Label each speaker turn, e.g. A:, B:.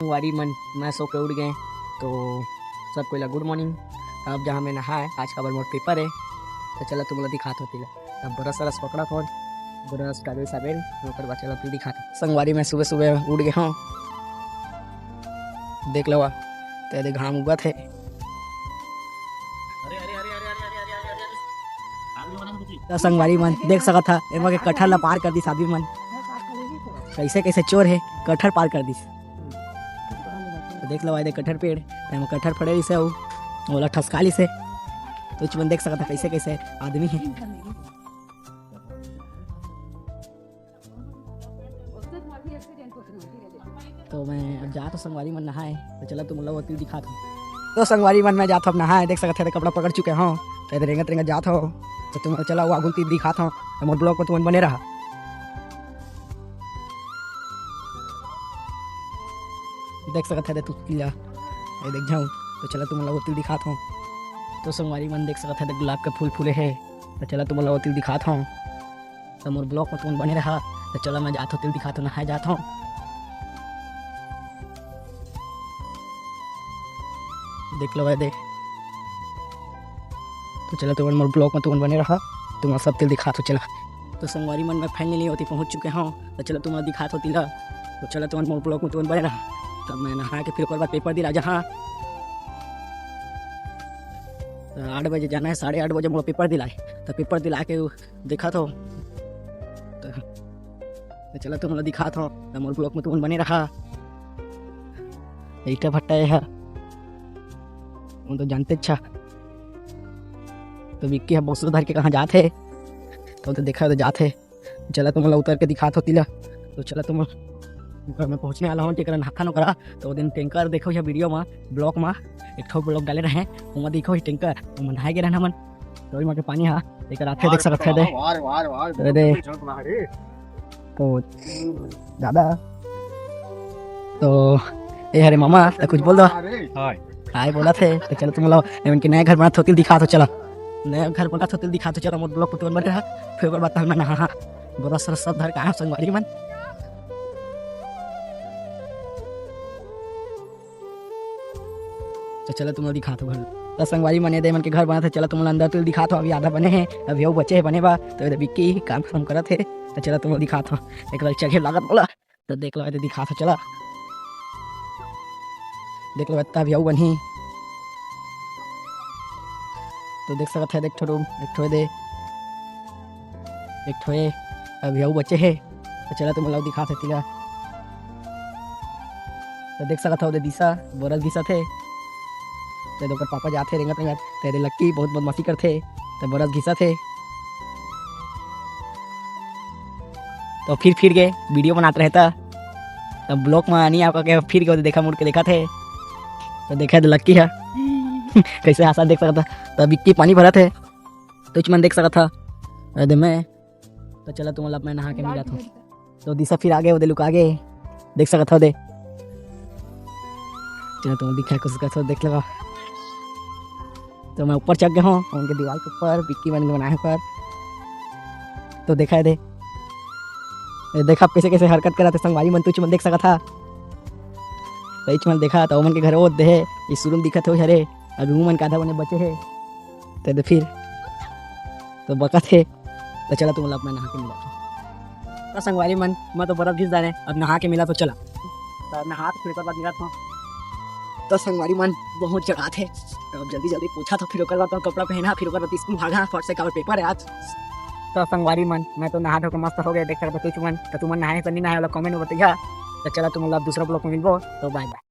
A: वारी मन मैं सो के उठ गए तो सबको ला गुड मॉर्निंग। अब जहाँ मैं नहाए आज का मोर पेपर है तो चला तुम लोग दिखात होती अब बरस रस पकड़ा फोन बरस काले साबेल ओकर बाद चला तू दिखात संगवारी में सुबह सुबह उठ गए हूँ। देख लो तेरे घाम उगा थे संगवारी मन देख सका था एमा के कटहर ला पार कर दी साबी मन कैसे कैसे चोर है कटहर पार कर दी। तो देख लो दे कटहर पेड़ एमा कटहर फड़े से ओला ठसकाली से तो चुन देख सकता कैसे कैसे आदमी है। तो मैं जा तो संगवारी मन नहाए तो चला तुम लोग वो दिखा तो संगवारी मन में जाता हूँ नहाए देख सकते थे कपड़ा पकड़ चुके हो तो रेंगत रेंगत जाता हो तो तुम चला वो आगुल तीर दिखाता हूँ मोर ब्लॉग में तुम बने रहा। देख सकते थे तू देख जाऊँ तो चला तुम लोग तीर दिखाता हूँ। तो संगवारी मन देख सकते थे गुलाब के फूल फूले है तो चला तुम लोग तीर दिखाता हूँ तो मोर ब्लॉग में तुम बने रहा। तो चला मैं जाता हूँ तीर दिखाता हूँ नहाए जाता हूँ। देख लो देख तो चला तुम मोर ब्लॉग में तुम बने रहा तुम सब तिल दिखा तो चला। तो संगवारी मन में फाइनली होती पहुंच चुके हों तो चलो तुम दिखा तो तिला तो चला तुम मोर ब्लॉग में तुम बने रहा। तब मैं नहा के फिर ओकर बाद पेपर दिला जहाँ 8 बजे जाना है 8:30 बजे मोर पेपर दिलाए तो पेपर दिला के देखा तो चला तुम दिखा तो मोर ब्लॉग में तुम बने रहा। ईटा भट्टा है वो तो जानते अच्छा तो विक्की है बॉक्स धर के कहाँ जाते तो देखा तो जाते चला तुम उतर के दिखा तो तिला। तो चला तुम घर में पहुँचने वाला हूँ टेकर नहाता न करा तो दिन टैंकर देखो या वीडियो में ब्लॉग में एक ठो ब्लॉग डाले रहे वहाँ देखो ही टैंकर तो मन नहाए गए रहना मन तो वहाँ के पानी हाँ एक आते देख सकते दे तो दादा तो ये हरे मामा तो कुछ बोल दो हाय बोला थे तो चलो तुम लोग इनके नए घर बना तो दिखा तो चला नया घर बना तो दिखा तो चला मोर ब्लॉग पर बन रहा फिर बता मैं नहा बड़ा सर सब धर का संगवारी मन। तो चलो तुम दिखा तो घर तो संगवारी मने दे मन के घर बना था चला तुम अंदर तो दिखा तो अभी आधा बने हैं अभी वो बचे बने बा तो विक्की काम खत्म करा थे तो चला तुम दिखा तो एक बार जगह लागत बोला तो देख लो दिखा तो चला देख लो इतना भी बनी तो देख सकते है देख ठो रूम एक ठो दे एक ठो अभी बचे है तो चला तुम लोग दिखा सकती है। तो देख सकता हो दिशा बोरस दिशा थे तो पापा जाते रेंगत रेंगत तेरे लक्की बहुत बदमाशी करते तो बोरस घिसा थे तो फिर गए वीडियो बनाते रहता तब ब्लॉग में नहीं आपका क्या फिर गए देखा मुड़ के देखा थे तो देखा तो लक्की है कैसे आसान देख सकता था तो विक्की पानी भरा थे तो मन देख सकता था अरे मैं तो चला तुम मैं नहा के मिला था तो दिशा फिर आगे वो लुक आगे देख सकता दे चलो तुम दिखा कुछ कर देख लगा तो मैं ऊपर चढ़ गया हूँ उनके दीवार के ऊपर विक्की बन के बनाए पर तो देखा दे देखा कैसे कैसे हरकत करा थे संगवारी मन तुझ मन देख सका था सही चमल देखा तो मन के घर वो दे इस रूम दिखा थे हरे अभी मन का आधा बने बचे है तो फिर तो बका थे तो चला तुम मैं नहा के मिला तो संगवारी मन मैं तो बर्फ घिस जाने अब नहा के मिला तो चला तो नहा तो फिर गिरा था तो संगवारी मन बहुत जगह थे तो अब जल्दी जल्दी पूछा तो फिर तो कपड़ा पहना फिर स्कूल भागा फट से कल पेपर है आज। तो संगवारी मन मैं तो नहा धो के मस्त हो गया देख कर तुम नहाए तो नहीं नहाए कमेंट में बताइए। तो चला तुम दूसरा ब्लॉग में मिलबो तो बाय बाय।